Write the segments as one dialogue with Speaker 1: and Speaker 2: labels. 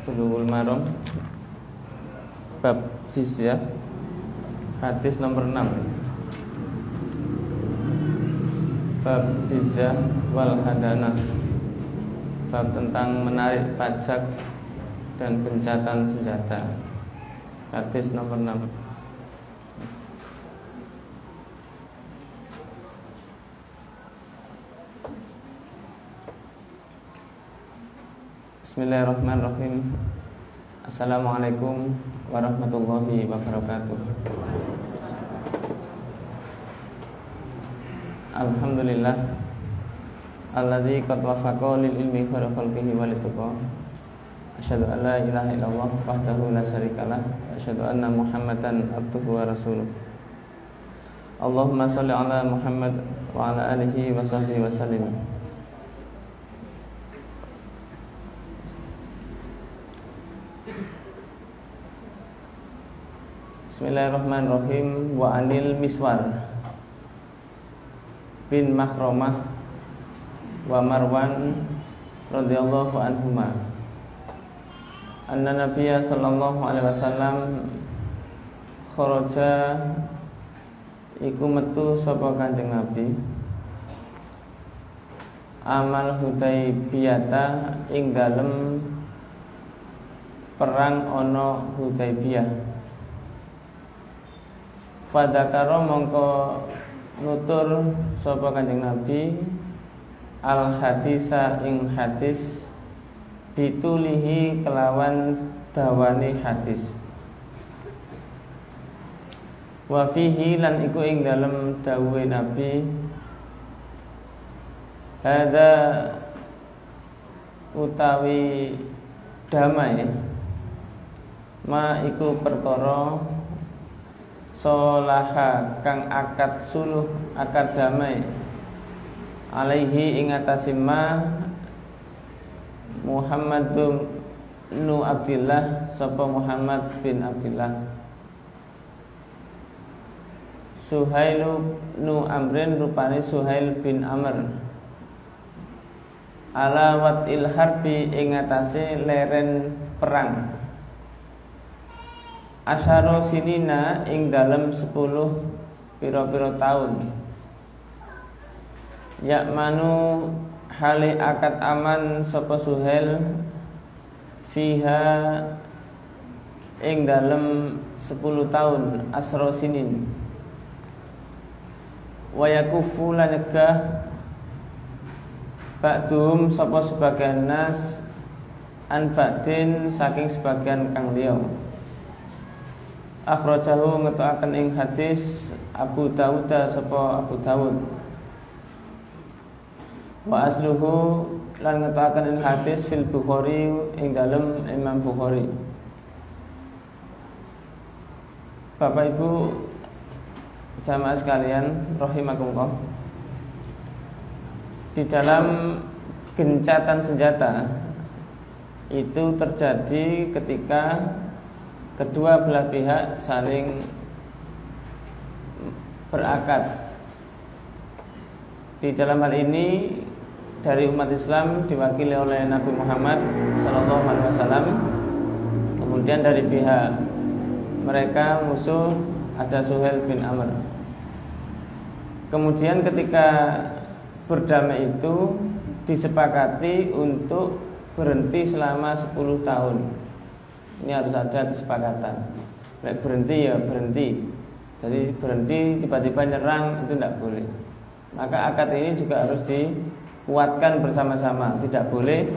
Speaker 1: Bulughul Maram bab jizyah hadis nomor 6. Bab jizyah wal hadanah, bab tentang menarik pajak dan gencatan senjata. Hadis nomor 6. Bismillahirrahmanirrahim. Assalamualaikum warahmatullahi wabarakatuh. Alhamdulillah alladzi qad wafaqa lil ilmi khairu khalqihi wa lituqa. Asyhadu an la ilaha illallah wahdahu la syarikalah wa asyhadu anna Muhammadan abduhu wa rasuluh. Allahumma shalli ala Muhammad wa ala alihi wa sahbihi wa sallim. Bismillahirrahmanirrahim. Wa anil Miswar bin Makhramah wa Marwan radhiyallahu anhuma anna Nabiyya sallallahu alaihi wasallam kharaja iku metu sapa Kanjeng Nabi amal Hudaibiyata ing dalem perang ana Hudaibiyah. Fadakaro mongko nutur sapa Kanjeng Nabi al hadisa ing hadis bitulihi kelawan dawane hadis. Wa fihi lan iku ing dalem dawuhe Nabi hadza utawi damai ma iku perkara solaha kang akad suluh akad damai alaihi ing atase ma Muhammadun nu Abdillah sapa Muhammad bin Abdillah Suhailu nu Amrin rupane Suhail bin Amr ala watil harbi ing atase leren perang asyara sinina ing dalem 10 pira-pira taun yakmanu hale akad aman sapa Suhail fiha ing dalem 10 taun asra sinin wa yakufu lan nyegah ba'dhum sapa sebagian nas an ba'din saking sebagian kang liya. Akhrajahu ngetakaken ing hadis Abu Dawud sapa Abu Dawud. Wa asluhu lan ngetakaken ing hadis fil Bukhari ing dalem Imam Bukhari. Bapak Ibu jamaah sekalian rahimakumullah. Di dalam gencatan senjata itu terjadi ketika kedua belah pihak saling berakad. Di dalam hal ini dari umat Islam diwakili oleh Nabi Muhammad SAW. Kemudian dari pihak mereka musuh ada Suhail bin Amr. Kemudian ketika berdamai itu disepakati untuk berhenti selama 10 tahun. Ini harus ada kesepakatan. Nek berhenti ya berhenti. Jadi berhenti tiba-tiba nyerang itu tidak boleh. Maka akad ini juga harus dikuatkan bersama-sama. Tidak boleh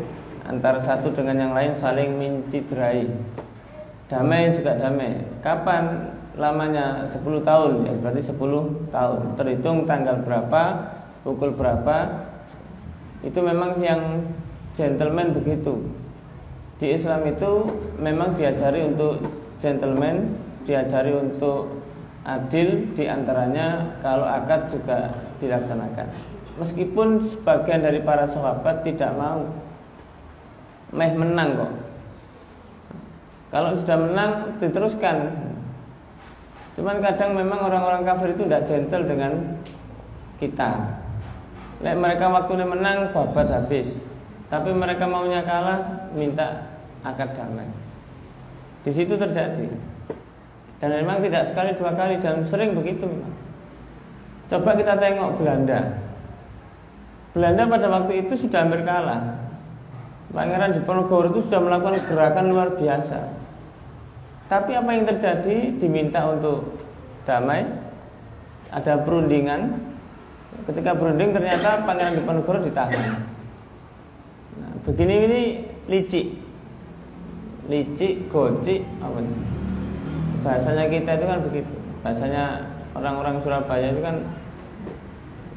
Speaker 1: antara satu dengan yang lain saling menciderai. Damai juga damai. Kapan lamanya? 10 tahun. Ya berarti 10 tahun. Terhitung tanggal berapa, pukul berapa. Itu memang yang gentleman begitu. Di Islam itu memang diajari untuk gentleman, diajari untuk adil, diantaranya kalau akad juga dilaksanakan. Meskipun sebagian dari para sahabat tidak mau, menang kok. Kalau sudah menang diteruskan. Cuman kadang memang orang-orang kafir itu tidak gentle dengan kita. Mereka waktunya menang babat habis. Tapi mereka maunya kalah, minta akad damai. Di situ terjadi. Dan memang tidak sekali dua kali dan sering begitu memang. Coba kita tengok Belanda. Belanda pada waktu itu sudah hampir kalah. Pangeran Diponegoro itu sudah melakukan gerakan luar biasa. Tapi apa yang terjadi? Diminta untuk damai, ada perundingan. Ketika berunding ternyata Pangeran Diponegoro ditahan. Nah, begini ini licik, gocik, apa itu? Bahasanya kita itu kan begitu. Bahasanya orang-orang Surabaya itu kan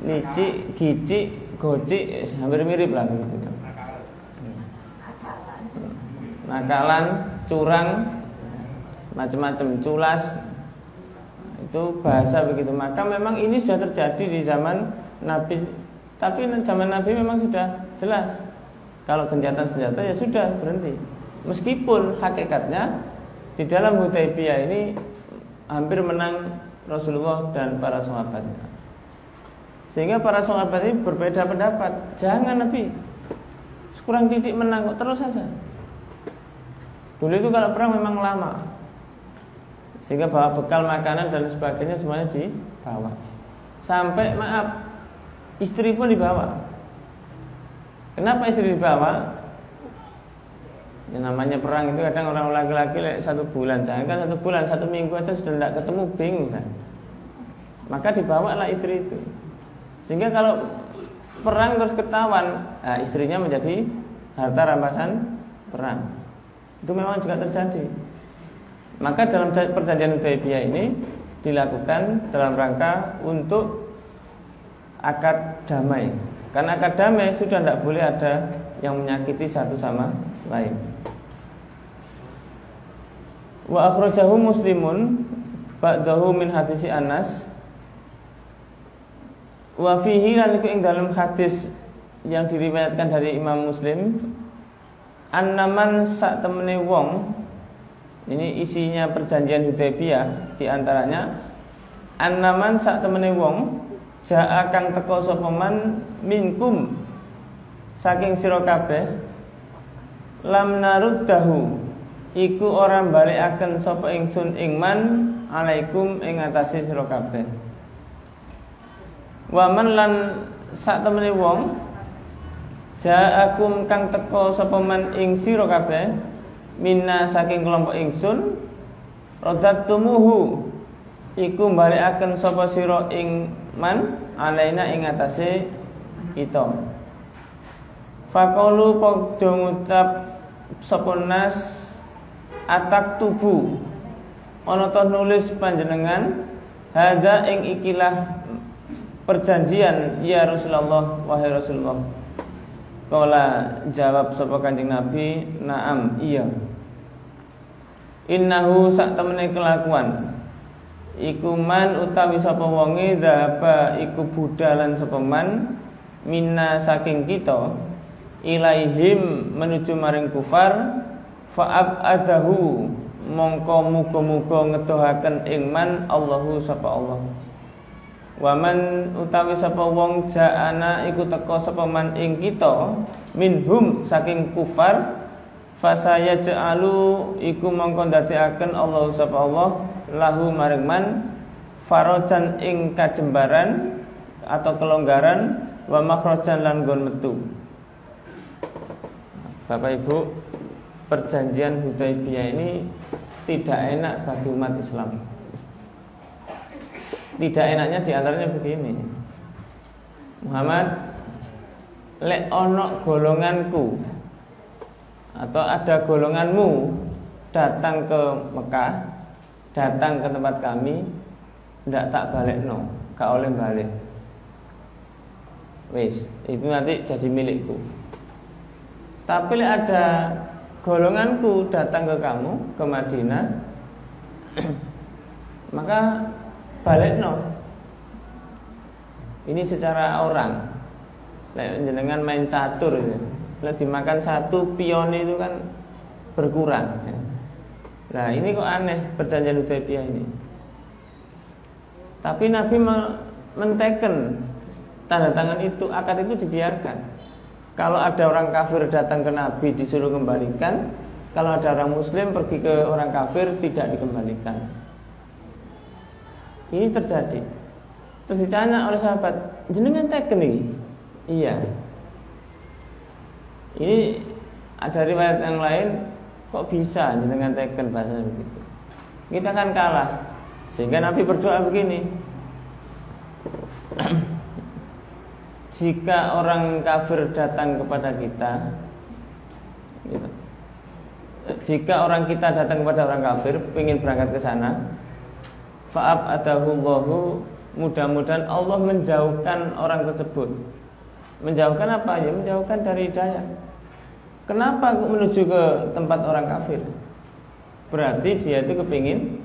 Speaker 1: licik, gicik, gocik, hampir mirip lah begitu. Nakalan, curang, macam-macam, culas, itu bahasa begitu. Maka memang ini sudah terjadi di zaman Nabi. Tapi zaman Nabi memang sudah jelas. Kalau gencatan senjata ya sudah berhenti. Meskipun hakikatnya di dalam Hudaybiyah ini hampir menang Rasulullah dan para sahabatnya. Sehingga para sahabat ini berbeda pendapat. Jangan Nabi, kurang didik menang kok, terus saja. Dulu itu kalau perang memang lama, sehingga bawa bekal makanan dan sebagainya semuanya dibawa. Sampai maaf, istri pun dibawa. Kenapa istri dibawa? Ya namanya perang itu kadang orang laki-laki 1 bulan, jangan kan 1 bulan, 1 minggu aja sudah tidak ketemu, bingung kan. Maka dibawalah istri itu. Sehingga kalau perang terus ketahuan, nah istrinya menjadi harta rampasan perang. Itu memang juga terjadi. Maka dalam perjanjian Hudaybiyah ini dilakukan dalam rangka untuk akad damai. Karena akad damai sudah tidak boleh ada yang menyakiti satu sama lain. Wa akhrajahu Muslimun ba'dahu min hadisi Anas. Wa fihi lan iku ing dalam hadis yang diriwayatkan dari Imam Muslim, annaman sak temene wong, ini isinya perjanjian Hudaybiyah, di antaranya annaman sak temene wong jaa kang teka sapa man minkum saking sira kabeh lam naruddahu iku ora balekaken sapa ingsun ing man alaikum ing atase sira kabeh. Wa man lan sak temene wong ja'akum kang teka sapa man ing sira kabeh minna saking kelompok ingsun radattumuhu iku balekaken sapa sira ing man alaina ing atase kita. Faqalu padha ngucap sapa nas atak tubu ana to nulis panjenengan hadza ing ikilah perjanjian ya Rasulullah, wahai Rasulullah. Kala jawab sapa Kanjeng Nabi, "Na'am, iya." Innahu sak temene kelakuan iku man utawi sapa wonge dhaba iku budalan sapa man minna saking kita ilaihim menuju maring kufar fa'abadahu mongko muga-muga ngedohaken ing man Allahu sapa Allah. Waman utawi sapa wong ja'ana iku teka sapa man ing kita minhum saking kufar fasaya ja'alu iku mongko ndadekaken Allah sapa Allah lahu maring man farajan ing kajembaran atau kelonggaran wa makhrajan lan nggon metu. Bapak Ibu, perjanjian Hudaybiyah ini tidak enak bagi umat Islam. Tidak enaknya diantaranya begini, Muhammad, lek ono golonganku atau ada golonganmu datang ke Mekah, datang ke tempat kami, ndak tak balik no, gak oleh balik. Wis, itu nanti jadi milikku. Tapi lek ada golonganku datang ke kamu, ke Madinah, maka balik no. Ini secara orang. Jenengan main catur itu. Lek dimakan satu pion itu kan berkurang. Nah ini kok aneh perjanjian Hudaybiyah ini. Tapi Nabi menteken tanda tangan itu, akad itu dibiarkan. Kalau ada orang kafir datang ke Nabi disuruh kembalikan, kalau ada orang muslim pergi ke orang kafir tidak dikembalikan. Ini terjadi. Terus ditanya oleh sahabat, jenengan teken ini? Iya. Ini ada riwayat yang lain, kok bisa jenengan teken, bahasanya begitu. Kita kan kalah. Sehingga Nabi berdoa begini, jika orang kafir datang kepada kita, gitu. Jika orang kita datang kepada orang kafir, ingin berangkat ke sana, fa'ab adahullahu, mudah-mudahan Allah menjauhkan orang tersebut. Menjauhkan apa? Ya menjauhkan dari hidayah. Kenapa menuju ke tempat orang kafir? Berarti dia itu kepingin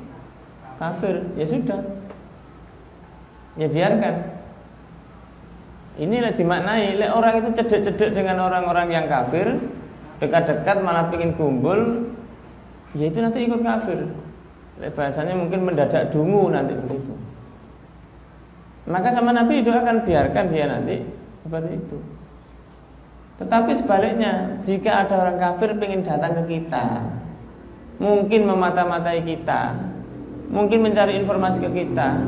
Speaker 1: kafir. Ya sudah, ya biarkan. Inilah dimaknai, orang itu cedek-cedek dengan orang-orang yang kafir, dekat-dekat malah pingin kumpul, ya itu nanti ikut kafir. Bahasanya mungkin mendadak dungu nanti begitu. Maka sama Nabi didoakan, biarkan dia nanti seperti itu. Tetapi sebaliknya, jika ada orang kafir pingin datang ke kita, mungkin memata-matai kita, mungkin mencari informasi ke kita,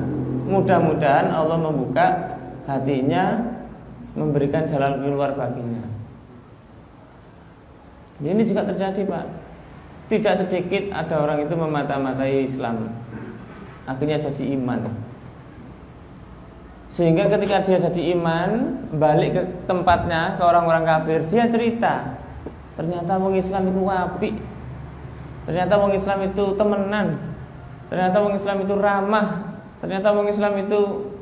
Speaker 1: mudah-mudahan Allah membuka hatinya, memberikan jalan keluar baginya. Ini juga terjadi, Pak. Tidak sedikit ada orang itu memata-matai Islam, akhirnya jadi iman. Sehingga ketika dia jadi iman, balik ke tempatnya, ke orang-orang kafir, dia cerita, ternyata wong Islam itu apik, ternyata wong Islam itu temenan, ternyata wong Islam itu ramah, ternyata wong Islam itu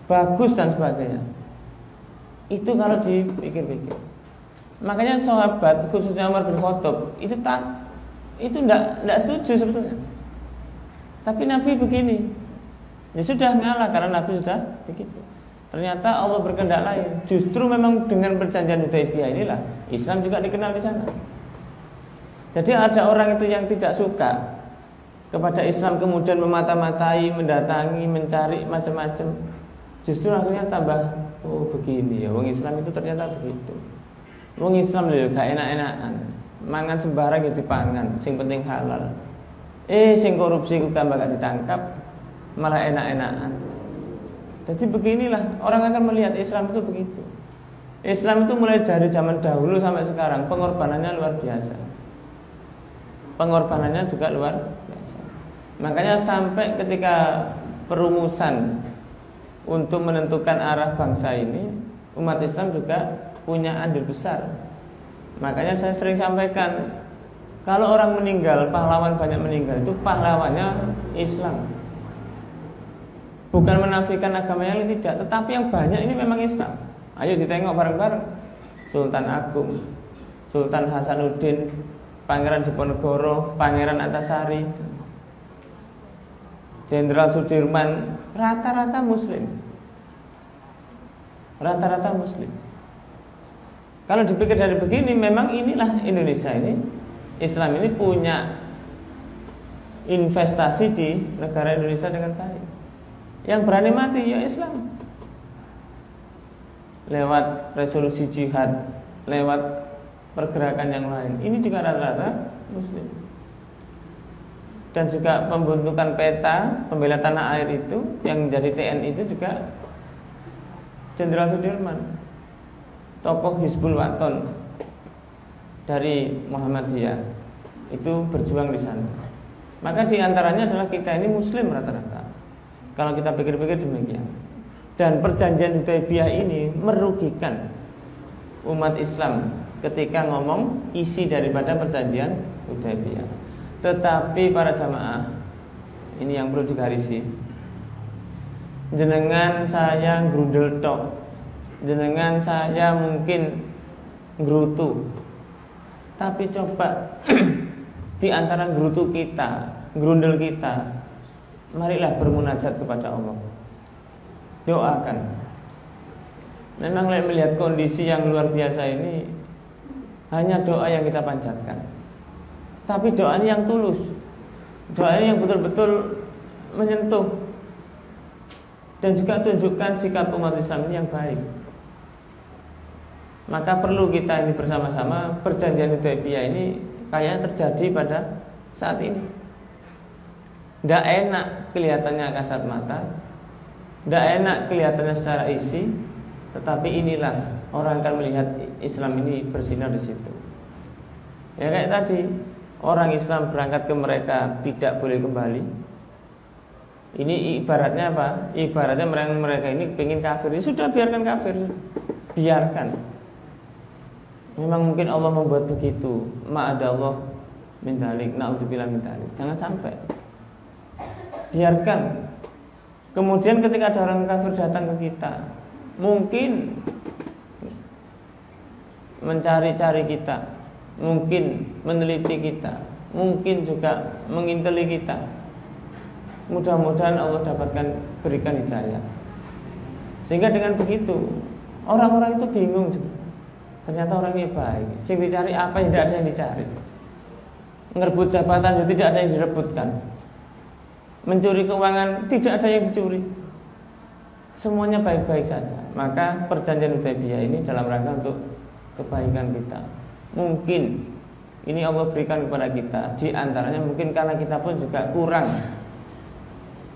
Speaker 1: bagus dan sebagainya. Itu kalau dipikir-pikir. Makanya sahabat, khususnya Umar bin Khattab, itu tidak setuju sebetulnya. Tapi Nabi begini, ya sudah ngalah karena Nabi sudah begitu. Ternyata Allah berkehendak lain. Justru memang dengan perjanjian Hudaybiyah inilah Islam juga dikenal di sana. Jadi ada orang itu yang tidak suka kepada Islam, kemudian memata-matai, mendatangi, mencari macam-macam. Justru akhirnya tambah, oh begini ya, wong Islam itu ternyata begitu. Wong Islam lho gak enak-enakan, mangan sembarang ya dipangan, sing penting halal. Sing korupsi ku kan bakal ditangkap, malah enak-enakan. Jadi beginilah orang akan melihat Islam itu begitu. Islam itu mulai dari zaman dahulu sampai sekarang pengorbanannya luar biasa. Pengorbanannya juga luar biasa. Makanya sampai ketika perumusan untuk menentukan arah bangsa ini, umat Islam juga punya andil besar. Makanya saya sering sampaikan, kalau orang meninggal, pahlawan banyak meninggal, itu pahlawannya Islam. Bukan menafikan agama yang lain, tidak, tetapi yang banyak ini memang Islam. Ayo ditengok bareng-bareng. Sultan Agung, Sultan Hasanuddin, Pangeran Diponegoro, Pangeran Antasari, Jenderal Sudirman, rata-rata Muslim. Rata-rata Muslim. Kalau dipikir dari begini, memang inilah Indonesia ini, Islam ini punya investasi di negara Indonesia dengan baik. Yang berani mati ya Islam. Lewat resolusi jihad, lewat pergerakan yang lain. Ini juga rata-rata Muslim. Dan juga pembentukan peta pembela tanah air itu, yang jadi TNI itu juga Jenderal Sudirman, tokoh Hizbul Waton dari Muhammadiyah, itu berjuang di sana. Maka diantaranya adalah kita ini Muslim rata-rata. Kalau kita pikir-pikir demikian. Dan perjanjian Hudaybiyah ini merugikan umat Islam ketika ngomong isi daripada perjanjian Hudaybiyah. Tetapi para jamaah, ini yang perlu digarisi, jenengan saya grudel tok, jenengan saya mungkin gerutu, tapi coba di antara gerutu kita, grundel kita, marilah bermunajat kepada Allah. Doakan. Memang melihat kondisi yang luar biasa ini, hanya doa yang kita panjatkan. Tapi doa ini yang tulus, doa ini yang betul-betul menyentuh, dan juga tunjukkan sikap umat Islam ini yang baik. Maka perlu kita ini bersama-sama, perjanjian Hudaybiyah ini kayak terjadi pada saat ini. Tidak enak kelihatannya kasat mata, tidak enak kelihatannya secara isi, tetapi inilah orang akan melihat Islam ini bersinar di situ. Ya kayak tadi, orang Islam berangkat ke mereka tidak boleh kembali. Ini ibaratnya apa? Ibaratnya mereka ini pengen kafir. Ya sudah, biarkan kafir. Biarkan. Memang mungkin Allah membuat begitu. Ma'adallah min dzalik, na'udzubillah min dzalik. Jangan sampai. Biarkan. Kemudian ketika ada orang kafir datang ke kita, mungkin mencari-cari kita, mungkin meneliti kita, mungkin juga menginteli kita. Mudah-mudahan Allah berikan hidayah. Sehingga dengan begitu orang-orang itu bingung. Ternyata orangnya baik. Sing dicari apa, yang tidak ada yang dicari. Ngerebut jabatan, tidak ada yang direbutkan. Mencuri keuangan, tidak ada yang dicuri. Semuanya baik-baik saja. Maka perjanjian Hudaybiyah ini dalam rangka untuk kebaikan kita. Mungkin ini Allah berikan kepada kita. Di antaranya mungkin karena kita pun juga kurang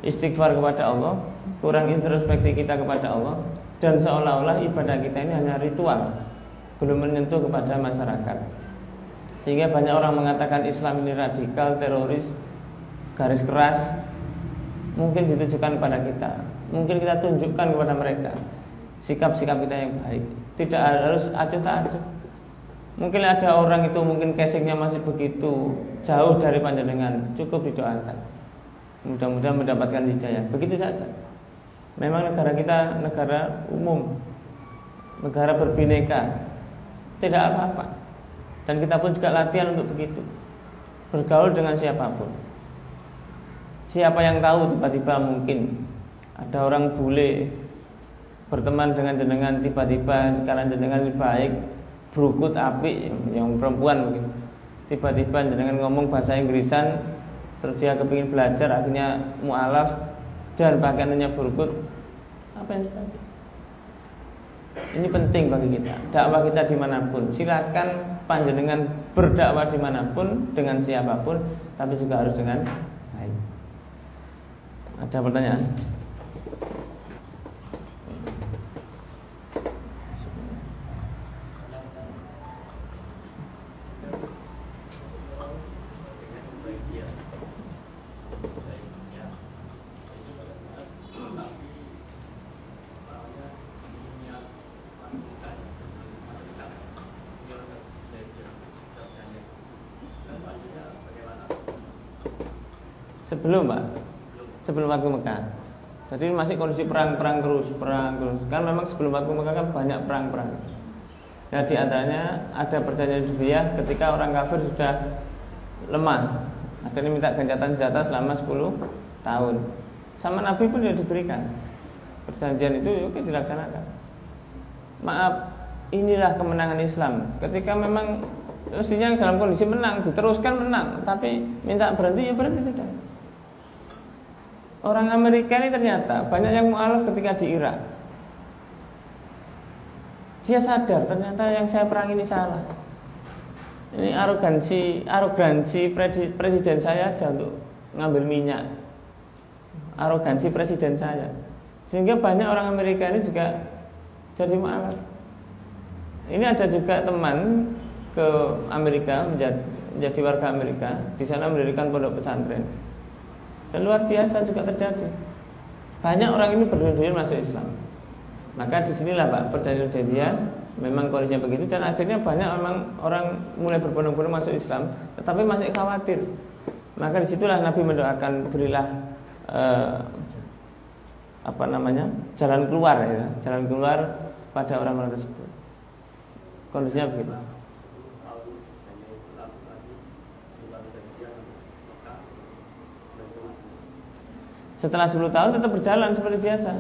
Speaker 1: istighfar kepada Allah, kurang introspeksi kita kepada Allah, dan seolah-olah ibadah kita ini hanya ritual, belum menyentuh kepada masyarakat. Sehingga banyak orang mengatakan Islam ini radikal, teroris, garis keras. Mungkin ditujukan kepada kita, mungkin kita tunjukkan kepada mereka sikap-sikap kita yang baik. Tidak harus acuh tak acuh. Mungkin ada orang itu mungkin casingnya masih begitu jauh dari panjenengan, cukup didoakan. Mudah-mudahan mendapatkan hidayah. Begitu saja. Memang negara kita negara umum, negara berbineka, tidak apa-apa. Dan kita pun juga latihan untuk begitu, bergaul dengan siapapun. Siapa yang tahu tiba-tiba mungkin ada orang bule berteman dengan jenengan, tiba-tiba karena jenengan lebih baik, berukut apik, yang perempuan mungkin, tiba-tiba jenengan ngomong bahasa Inggrisan, terus dia kepingin belajar, akhirnya mu'alaf dan pakaiannya berukut. Apa yang terjadi? Ini penting bagi kita. Dakwah kita dimanapun, silakan panjenengan berdakwah dimanapun, dengan siapapun, tapi juga harus dengan baik. Ada pertanyaan? Sebelum Pak, sebelum waktu Mekah. Jadi masih kondisi perang terus. Kan memang sebelum waktu Mekah kan banyak perang. Nah di antaranya ada perjanjian Hudaybiyah ketika orang kafir sudah lemah, akhirnya minta gencatan senjata selama 10 tahun. Sama Nabi pun sudah diberikan. Perjanjian itu oke dilaksanakan. Maaf, inilah kemenangan Islam. Ketika memang mestinya dalam kondisi menang, diteruskan menang, tapi minta berhenti ya berhenti sudah. Orang Amerika ini ternyata banyak yang mu'alaf ketika di Irak. Dia sadar ternyata yang saya perang ini salah. Ini arogansi presiden saya aja untuk ngambil minyak. Arogansi presiden saya. Sehingga banyak orang Amerika ini juga jadi mu'alaf. Ini ada juga teman ke Amerika, menjadi warga Amerika, di sana mendirikan pondok pesantren. Dan luar biasa juga terjadi. Banyak orang ini berduyun-duyun masuk Islam. Maka disinilah Pak perjanjian Hudaybiyah memang kondisinya begitu, dan akhirnya banyak memang orang mulai berbondong-bondong masuk Islam, tetapi masih khawatir. Maka disitulah Nabi mendoakan berilah jalan keluar ya, jalan keluar pada orang-orang tersebut. Kondisinya begitu. Setelah 10 tahun tetap berjalan seperti biasa.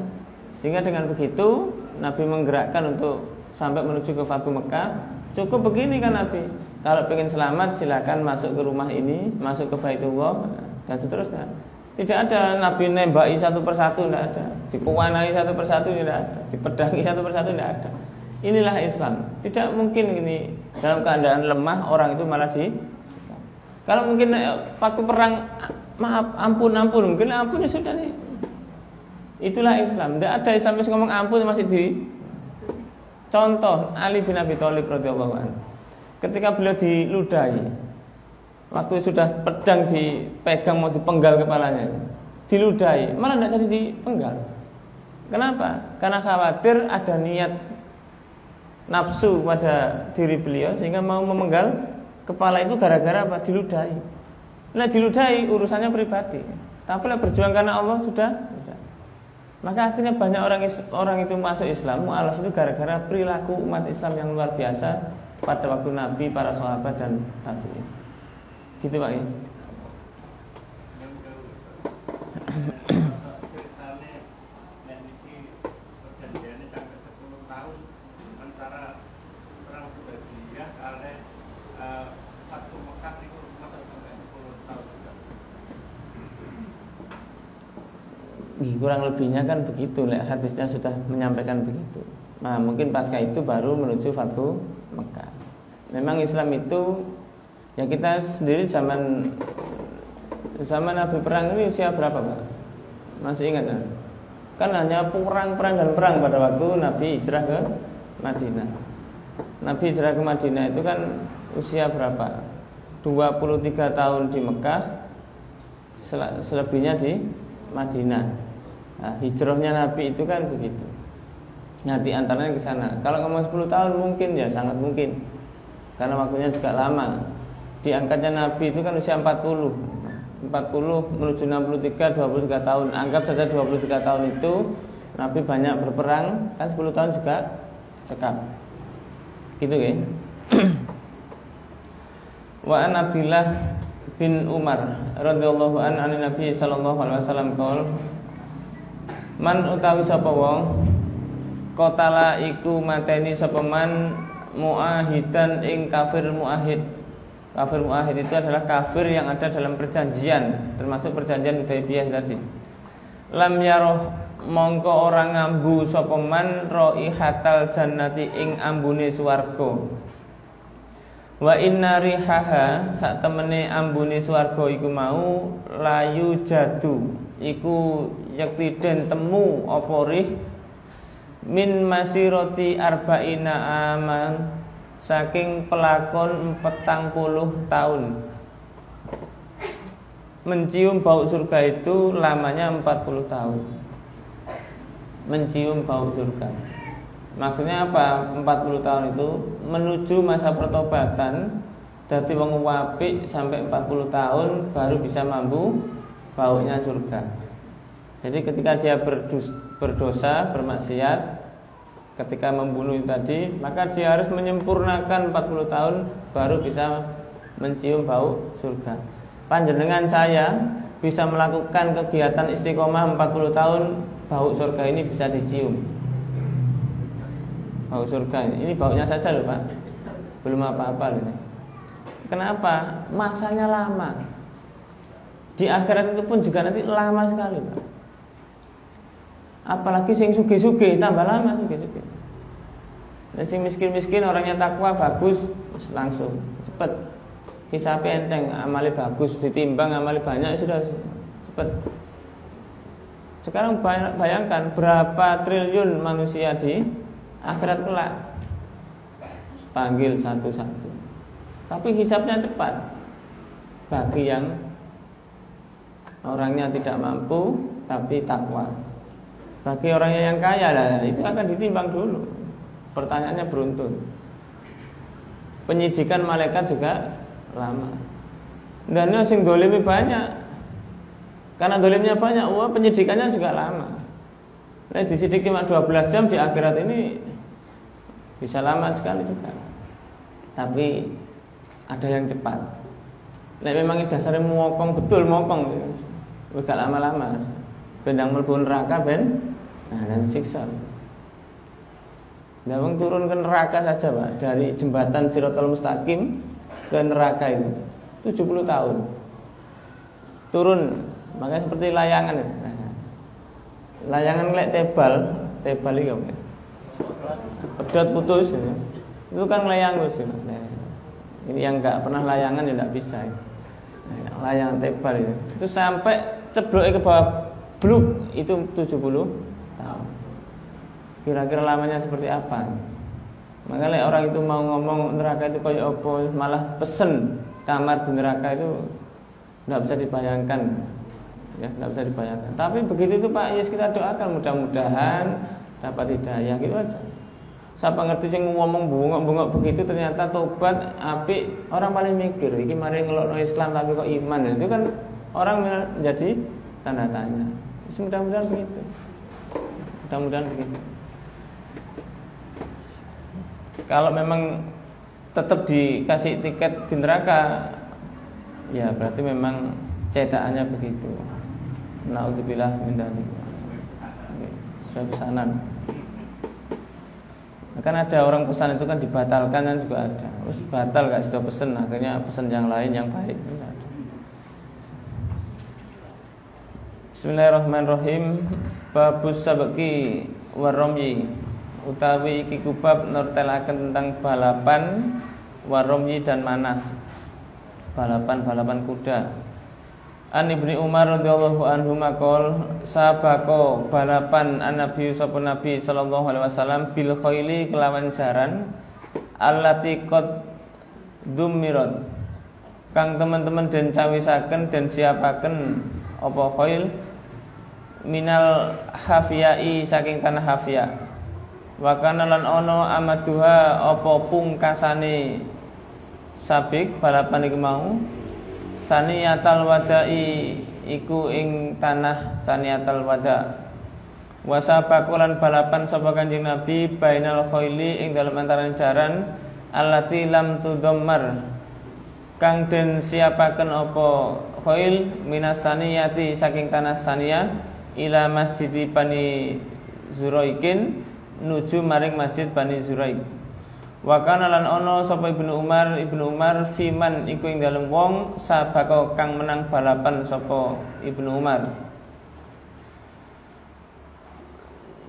Speaker 1: Sehingga dengan begitu Nabi menggerakkan untuk sampai menuju ke Fathu Mekah. Cukup begini kan Nabi, kalau ingin selamat silakan masuk ke rumah ini, masuk ke Baitullah, dan seterusnya. Tidak ada Nabi nembaki satu persatu, tidak ada. Dipewanai satu persatu, tidak ada. Dipedangi satu persatu, tidak ada. Inilah Islam. Tidak mungkin ini dalam keadaan lemah orang itu malah Kalau mungkin waktu perang, maaf, ampun, mungkin ampun ya sudah nih. Itulah Islam. Tidak ada Islam yang ngomong ampun masih di. Contoh Ali bin Abi Thalib radhiyallahu anhu. Ketika beliau diludahi, waktu sudah pedang dipegang mau dipenggal kepalanya, diludahi, malah tidak jadi dipenggal. Kenapa? Karena khawatir ada niat nafsu pada diri beliau sehingga mau memenggal kepala itu gara-gara apa? Diludahi. Nah diludahi urusannya pribadi. Tapi lah berjuang karena Allah sudah. Maka akhirnya banyak orang itu masuk Islam mu'alaf itu gara-gara perilaku umat Islam yang luar biasa pada waktu Nabi, para sahabat dan tabi'in. Gitu Pak ya. Kurang lebihnya kan begitu, hadisnya sudah menyampaikan begitu. Nah mungkin pasca itu baru menuju Fathu Mekah. Memang Islam itu, ya kita sendiri zaman Nabi perang ini usia berapa Pak? Masih ingat kan? Kan hanya perang pada waktu Nabi hijrah ke Madinah. Nabi hijrah ke Madinah itu kan usia berapa? 23 tahun di Mekah, selebihnya di Madinah. Nah, hijrahnya Nabi itu kan begitu. Nah, di antaranya ke sana. Kalau ngomong 10 tahun mungkin ya sangat mungkin. Karena waktunya juga lama. Diangkatnya Nabi itu kan usia 40 menuju 63, 23 tahun. Anggap saja 23 tahun itu Nabi banyak berperang, kan 10 tahun juga cekap. Gitu ya. Wa an Abdillah bin Umar radhiyallahu an Nabi sallallahu alaihi wasallam qaul man utawi sapa wong qatala iku mateni sapa man muahidan ing kafir muahid. Kafir muahid itu adalah kafir yang ada dalam perjanjian, termasuk perjanjian Hudaybiyah tadi. Lam yaroh mongko orang ngambu sapa man raihatal jannati ing ambune swarga. Wa inna rihaha sak temene ambune swarga iku mau layu jadu iku yakti den temu apa rih min masiroti arba'ina aman saking pelakon 40 tahun. Mencium bau surga itu lamanya 40 tahun. Mencium bau surga. Maksudnya apa? 40 tahun itu menuju masa pertobatan. Dadi wong apik sampai 40 tahun baru bisa mampu baunya surga. Jadi ketika dia berdosa, bermaksiat, ketika membunuh tadi, maka dia harus menyempurnakan 40 tahun baru bisa mencium bau surga. Panjenengan saya bisa melakukan kegiatan istiqomah 40 tahun, bau surga ini bisa dicium. Bau surga ini baunya saja loh Pak, belum apa-apa loh. Kenapa? Masanya lama. Di akhirat itu pun juga nanti lama sekali Pak. Apalagi sing sugih-sugih tambah lama sugih-sugih. Dan sing miskin-miskin orangnya takwa bagus langsung cepet. Hisabnya enteng, amali bagus ditimbang amali banyak sudah cepet. Sekarang bayangkan berapa triliun manusia di akhirat kelak. Panggil satu-satu. Tapi hisabnya cepat. Bagi yang orangnya tidak mampu tapi takwa. Bagi orangnya yang kaya lah, itu akan ditimbang dulu. Pertanyaannya beruntun. Penyidikan malaikat juga lama. Dan yang dolimi banyak. Karena dolimnya banyak, penyidikannya juga lama. Nah, disidik cuma 12 jam di akhirat ini bisa lama sekali juga. Tapi ada yang cepat. Nah, memang dasarnya mokong betul mokong. Gak lama-lama. Bendang mlebu neraka ben dan siksa. Nah, wong turun ke neraka saja, Pak, dari jembatan Shiratal Mustaqim ke neraka itu 70 tahun. Turun, makanya seperti layangan. Nah, layangan lek tebal iki apa? Pedot putus. Itu kan layang terus. Nah, ini yang enggak pernah layangan ya enggak bisa. layang tebal itu sampai cebloknya ke bawah bluk itu 70 tahun. Kira-kira lamanya seperti apa? Makanya orang itu mau ngomong neraka itu kayak apa, malah pesen kamar di neraka itu tidak bisa dibayangkan, ya tidak bisa dibayangkan. Tapi begitu itu Pak, yes kita doakan mudah-mudahan dapat hidayah gitu aja. Siapa ngerti yang ngomong bengok-bengok begitu ternyata tobat apik, orang paling mikir iki mari ngelokno Islam tapi kok iman ya. Itu kan orang menjadi tanda tanya. Mudah-mudahan begitu. Mudah-mudahan begitu. Kalau memang tetap dikasih tiket di neraka, ya berarti memang cetakannya begitu. Naudzubillah min dzalik. Sudah pesanan. Kan ada orang pesan itu kan dibatalkan kan juga ada. Terus batal gak sudah pesen, akhirnya pesen yang lain yang baik. Bismillahirrahmanirrahim. Babus sabqi waromyi, utawi iki kubab nertelaken tentang balapan waromyi dan manah. Balapan kuda. An Ibnu Umar radhiyallahu anhu maqol sabako balapan an-nabi sapa nabi sallallahu alaihi wasallam bil khaili kelawan jaran allati qad dumirat kang teman-teman den cawisaken den siapaken apa khail minal hafiyai saking tanah hafiyah wa kana lan ono amaduha apa pungkasane sabik balapan iku mau saniyatal wada'i iku ing tanah saniyatal wada' wasabakulan balapan sapa Kanjeng Nabi bainal khaili ing dalem antaraning jaran allati lam tudammar kang den siapaken apa khail minas saniyati saking tanah saniyah ila masjid Bani Zuraikin nuju maring masjid Bani Zuraik. Wa kana lan ana sapa Ibnu Umar fiman iku ing dalem wong sabaka kang menang balapan sapa Ibnu Umar.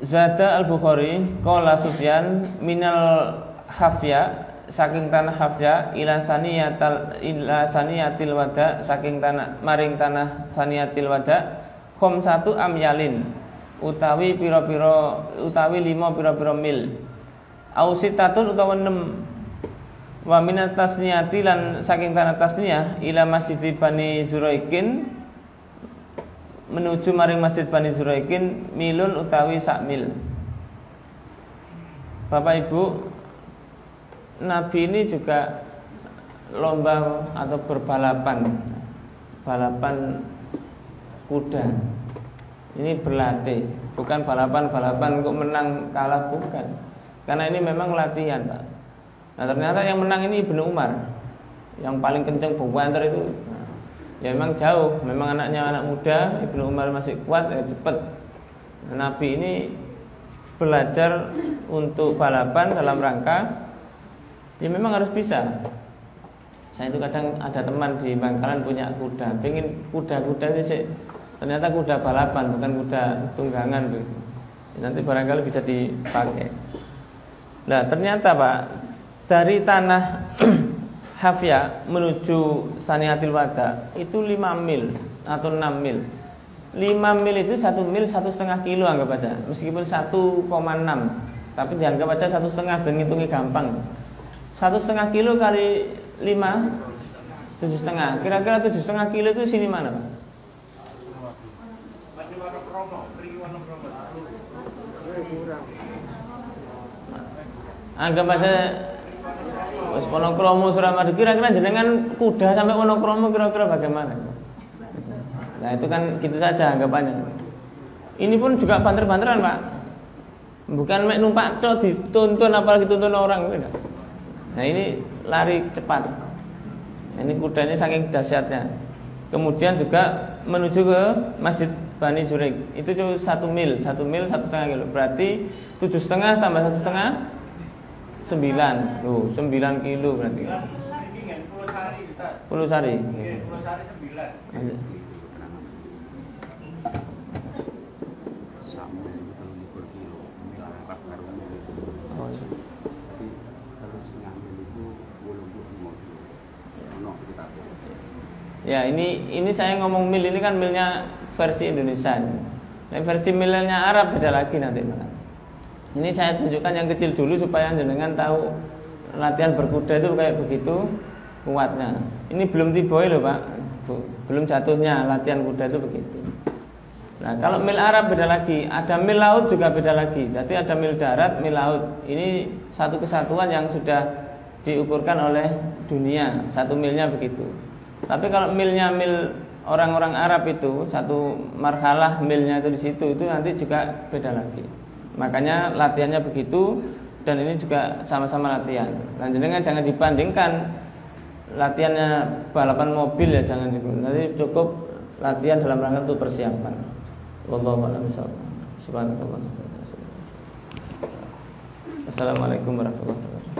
Speaker 1: Zada Al-Bukhari qala Sufyan minal hafya saking tanah hafya ila saniyatil wada saking tanah maring tanah saniyatil wada satu amyalin utawi pira-pira utawi 5 pira-pira mil. Ausitatun utawa 6 wa minat tasniyati lan saking tanah tasniyah ila masjid Bani Zuraikin menuju maring masjid Bani Zuraikin milun utawi sak mil. Bapak Ibu, Nabi ini juga lomba atau balapan kuda. Ini berlatih, bukan balapan kok menang kalah, bukan. Karena ini memang latihan, Pak. Nah ternyata yang menang ini Ibnu Umar, yang paling kenceng banter itu. Ya memang jauh, memang anaknya anak muda, Ibnu Umar masih kuat, ya cepat. Nah, Nabi ini belajar untuk balapan dalam rangka, ya memang harus bisa. Saya itu kadang ada teman di Bangkalan punya kuda, pengen kuda-kuda itu sih. Ternyata kuda balapan, bukan kuda tunggangan begitu. Nanti barangkali bisa dipakai. Nah ternyata Pak, dari tanah Hafya menuju Saniyatil Wada itu 5 mil atau 6 mil. 5 mil itu 1 mil 1,5 kilo anggap aja. Meskipun 1,6, tapi dianggap aja 1,5 dan ngitungnya gampang. 1,5 kilo kali 5 7,5. Kira-kira 7,5 kilo itu sini mana Pak? Anggap aja Wonokromo Suramadu. Kira-kira jenengan kuda sampai Wonokromo kira-kira bagaimana? Nah itu kan gitu saja anggapannya. Ini pun juga banter-banteran Pak. Bukan mek numpak tok dituntun apalagi tuntun orang. Nah ini lari cepat. Ini kudanya saking dahsyatnya. Kemudian juga menuju ke Masjid Bani Zuraik. Itu cuma 1 mil 1,5 kilo. Berarti 7,5 tambah 1,5 9. Loh, 9 kilo berarti. Pulau Sari. Pulau Sari 9. Ya ini saya ngomong mil ini kan milnya versi Indonesia. Nah, versi milnya Arab beda lagi nanti malah. Ini saya tunjukkan yang kecil dulu supaya jenengan tahu latihan berkuda itu kayak begitu kuatnya. Ini belum tiboy loh Pak, belum jatuhnya latihan kuda itu begitu. Nah kalau mil Arab beda lagi, ada mil laut juga beda lagi. Jadi ada mil darat, mil laut. Ini satu kesatuan yang sudah diukurkan oleh dunia. Satu milnya begitu. Tapi kalau milnya mil orang-orang Arab itu satu marhalah milnya itu di situ itu nanti juga beda lagi. Makanya latihannya begitu dan ini juga sama-sama latihan. Nah, jangan dibandingkan latihannya balapan mobil ya jangan dibandingkan. Nanti cukup latihan dalam rangka untuk persiapan. Wallahu a'lam bishawab. Subhanallah. Assalamualaikum warahmatullahi wabarakatuh.